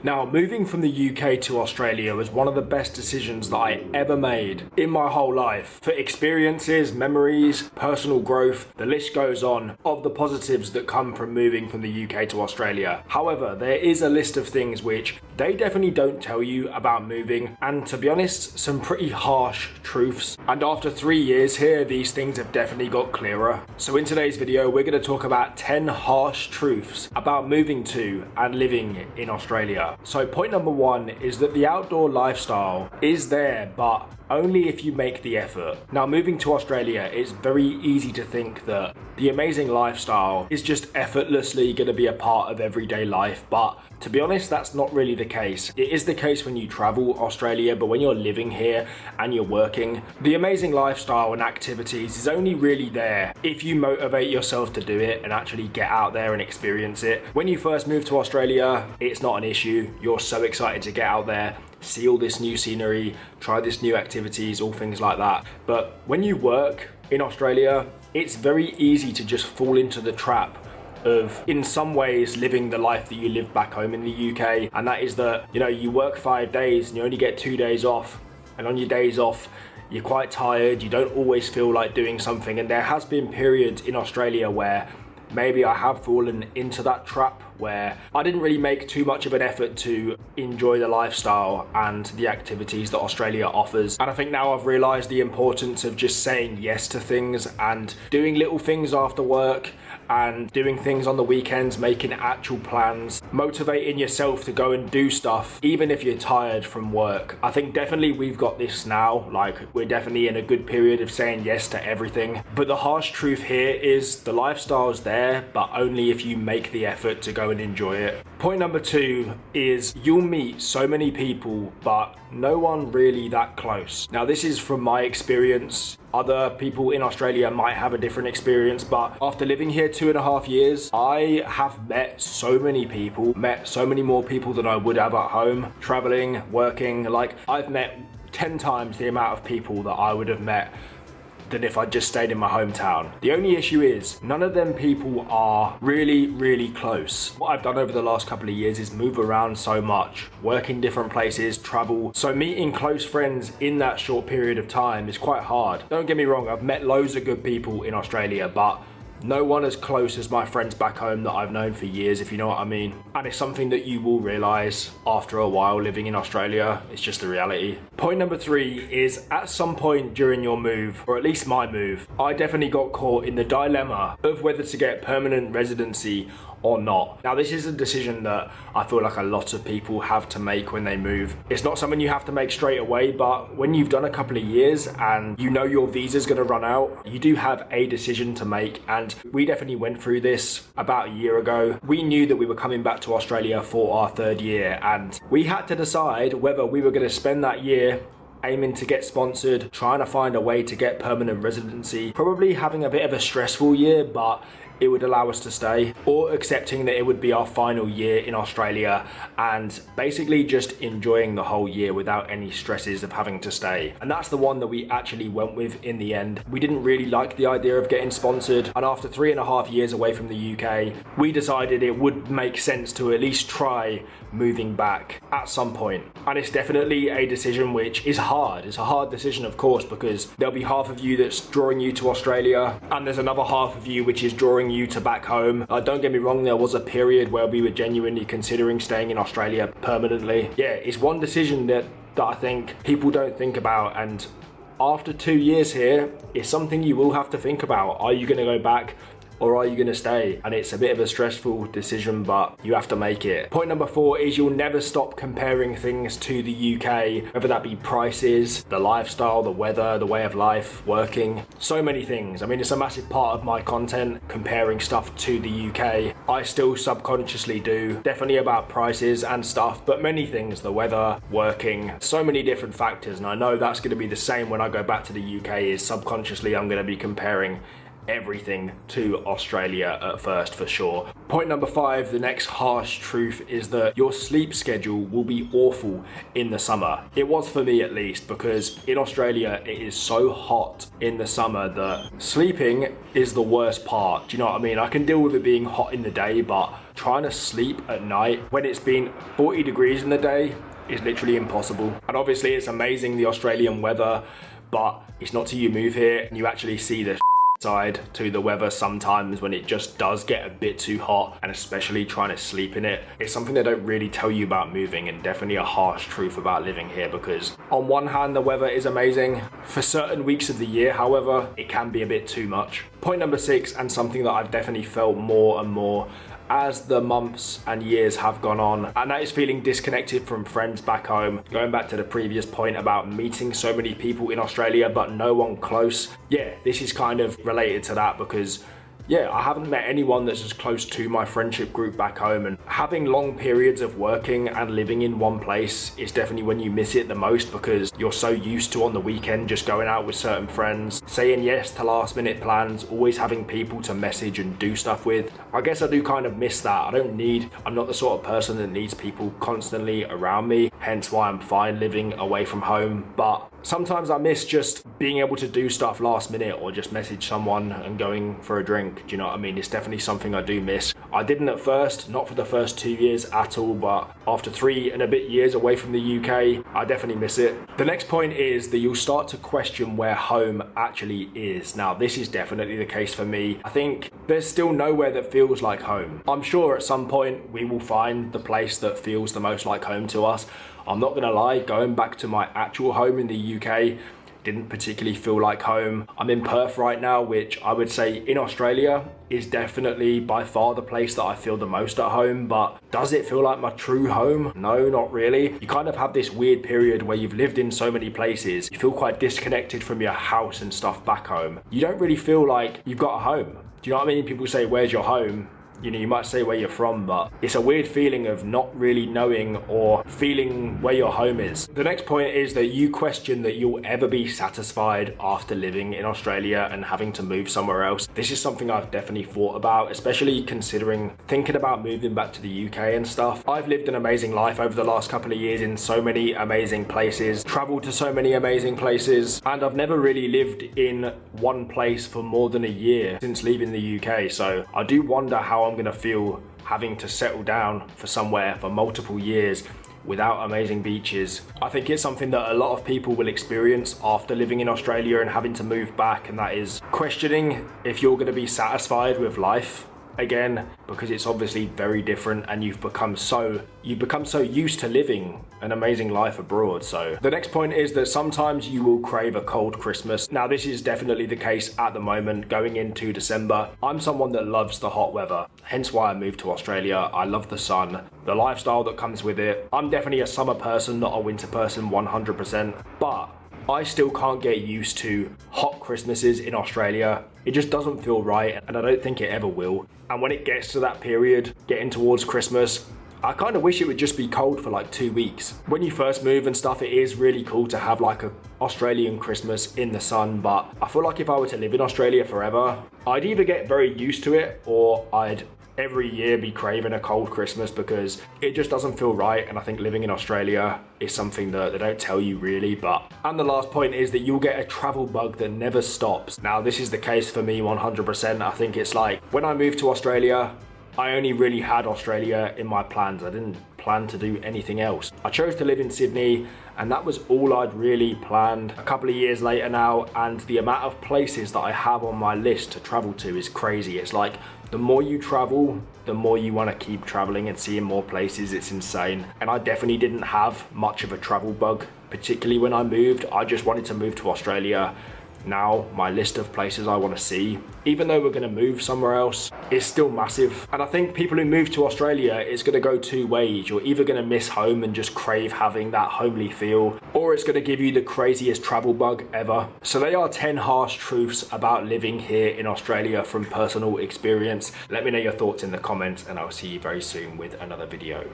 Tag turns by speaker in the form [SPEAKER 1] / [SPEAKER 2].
[SPEAKER 1] Now, moving from the UK to Australia was one of the best decisions that I ever made in my whole life. For experiences, memories, personal growth, the list goes on of the positives that come from moving from the UK to Australia. However, there is a list of things which they definitely don't tell you about moving, and to be honest, some pretty harsh truths. And after 3 years here, these things have definitely got clearer. So in today's video, we're going to talk about 10 harsh truths about moving to and living in Australia. So point number one is that the outdoor lifestyle is there, but only if you make the effort. Now, moving to Australia, it's very easy to think that the amazing lifestyle is just effortlessly going to be a part of everyday life, but to be honest, that's not really the case. It is the case when you travel Australia, but when you're living here and you're working, the amazing lifestyle and activities is only really there if you motivate yourself to do it and actually get out there and experience it. When you first move to Australia, it's not an issue. You're so excited to get out there, see all this new scenery, try this new activities, all things like that. But when you work in Australia, it's very easy to just fall into the trap of, in some ways, living the life that you live back home in the UK. And that is that, you work 5 days and you only get 2 days off. And on your days off, you're quite tired, you don't always feel like doing something. And there has been periods in Australia where maybe I have fallen into that trap where I didn't really make too much of an effort to enjoy the lifestyle and the activities that Australia offers. And I think now I've realised the importance of just saying yes to things and doing little things after work and doing things on the weekends, making actual plans, motivating yourself to go and do stuff, even if you're tired from work. I think definitely we've got this now, like we're definitely in a good period of saying yes to everything. But the harsh truth here is the lifestyle's there, but only if you make the effort to go and enjoy it. Point number two is you'll meet so many people, but no one really that close. Now, this is from my experience. Other people in Australia might have a different experience, but after living here 2.5 years, I have met so many people, met so many more people than I would have at home, traveling, working. Like, I've met 10 times the amount of people that I would have met than if I just stayed in my hometown. The only issue is none of them people are really close. What I've done over the last couple of years is move around so much, work in different places, travel. So meeting close friends in that short period of time is quite hard. Don't get me wrong, I've met loads of good people in Australia, but no one as close as my friends back home that I've known for years, if you know what I mean. And it's something that you will realise after a while living in Australia. It's just the reality. Point number three is at some point during your move, or at least my move, I definitely got caught in the dilemma of whether to get permanent residency or not. Now, this is a decision that I feel like a lot of people have to make when they move. It's not something you have to make straight away, but when you've done a couple of years and you know your visa's going to run out, you do have a decision to make. And we definitely went through this about a year ago. We knew that we were coming back to Australia for our 3rd year, and we had to decide whether we were going to spend that year aiming to get sponsored, trying to find a way to get permanent residency, probably having a bit of a stressful year, but it would allow us to stay, or accepting that it would be our final year in Australia and basically just enjoying the whole year without any stresses of having to stay. And that's the one that we actually went with in the end. We didn't really like the idea of getting sponsored, and after 3.5 years away from the UK, we decided it would make sense to at least try moving back at some point. And it's definitely a decision which is hard. It's a hard decision, of course, because there'll be half of you that's drawing you to Australia, and there's another half of you which is drawing you to back home. Don't get me wrong, there was a period where we were genuinely considering staying in Australia permanently. Yeah, it's one decision that I think people don't think about, and after 2 years here, it's something you will have to think about. Are you going to go back? Or are you going to stay? And it's a bit of a stressful decision, but you have to make it. Point number 4 is you'll never stop comparing things to the UK, whether that be prices, the lifestyle, the weather, the way of life, working, so many things. I mean, it's a massive part of my content, comparing stuff to the UK. I still subconsciously do, definitely about prices and stuff, but many things, the weather, working, so many different factors. And I know that's going to be the same when I go back to the UK, is subconsciously I'm going to be comparing everything to Australia at first for sure. Point number 5, the next harsh truth is that your sleep schedule will be awful in the summer. It was for me at least, because in Australia it is so hot in the summer that sleeping is the worst part. Do you know what I mean? I can deal with it being hot in the day, but trying to sleep at night when it's been 40 degrees in the day is literally impossible. And obviously it's amazing, the Australian weather, but it's not till you move here and you actually see the side to the weather sometimes when it just does get a bit too hot, and especially trying to sleep in it. It's something they don't really tell you about moving, and definitely a harsh truth about living here, because on one hand the weather is amazing. For certain weeks of the year, however, it can be a bit too much. Point number 6, and something that I've definitely felt more and more as the months and years have gone on, and that is feeling disconnected from friends back home. Going back to the previous point about meeting so many people in Australia but no one close, yeah, this is kind of related to that, because yeah, I haven't met anyone that's as close to my friendship group back home, and having long periods of working and living in one place is definitely when you miss it the most, because you're so used to on the weekend just going out with certain friends, saying yes to last minute plans, always having people to message and do stuff with. I guess I do kind of miss that. I'm not the sort of person that needs people constantly around me, hence why I'm fine living away from home. But sometimes I miss just being able to do stuff last minute, or just message someone and going for a drink. Do you know what I mean? It's definitely something I do miss. I didn't at first, not for the first 2 years at all, but after 3 and a bit years away from the UK, I definitely miss it. The next point is that you'll start to question where home actually is. Now, this is definitely the case for me. I think there's still nowhere that feels like home. I'm sure at some point we will find the place that feels the most like home to us. I'm not gonna lie, going back to my actual home in the UK didn't particularly feel like home. I'm in Perth right now, which I would say in Australia is definitely by far the place that I feel the most at home, but does it feel like my true home? No, not really. You kind of have this weird period where you've lived in so many places, you feel quite disconnected from your house and stuff back home. You don't really feel like you've got a home. Do you know what I mean? People say, where's your home? You know, you might say where you're from, but it's a weird feeling of not really knowing or feeling where your home is. The next point is that you question that you'll ever be satisfied after living in Australia and having to move somewhere else. This is something I've definitely thought about, especially thinking about moving back to the UK and stuff. I've lived an amazing life over the last couple of years in so many amazing places, traveled to so many amazing places, and I've never really lived in one place for more than a year since leaving the UK. So I do wonder how I'm gonna feel having to settle down for somewhere for multiple years without amazing beaches. I think it's something that a lot of people will experience after living in Australia and having to move back, and that is questioning if you're gonna be satisfied with life again, because it's obviously very different, and you've become so used to living an amazing life abroad. So the next point is that sometimes you will crave a cold Christmas. Now, this is definitely the case at the moment going into December. I'm someone that loves the hot weather, hence why I moved to Australia. I love the sun, the lifestyle that comes with it. I'm definitely a summer person, not a winter person 100%, but I still can't get used to hot Christmases in Australia. It just doesn't feel right, and I don't think it ever will. And when it gets to that period, getting towards Christmas, I kind of wish it would just be cold for like 2 weeks. When you first move and stuff, it is really cool to have like a Australian Christmas in the sun, but I feel like if I were to live in Australia forever, I'd either get very used to it, or I'd every year be craving a cold Christmas, because it just doesn't feel right. And I think living in Australia is something that they don't tell you really. And the last point is that you'll get a travel bug that never stops. Now, this is the case for me 100%. I think it's like when I moved to Australia, I only really had Australia in my plans. I didn't plan to do anything else. I chose to live in Sydney, and that was all I'd really planned. A couple of years later now, and the amount of places that I have on my list to travel to is crazy. It's like the more you travel, the more you want to keep traveling and seeing more places. It's insane. And I definitely didn't have much of a travel bug, particularly when I moved. I just wanted to move to Australia. Now my list of places I want to see, even though we're going to move somewhere else, is still massive. And I think people who move to Australia, it's going to go 2 ways. You're either going to miss home and just crave having that homely feel, or it's going to give you the craziest travel bug ever. So they are 10 harsh truths about living here in Australia from personal experience. Let me know your thoughts in the comments, and I'll see you very soon with another video.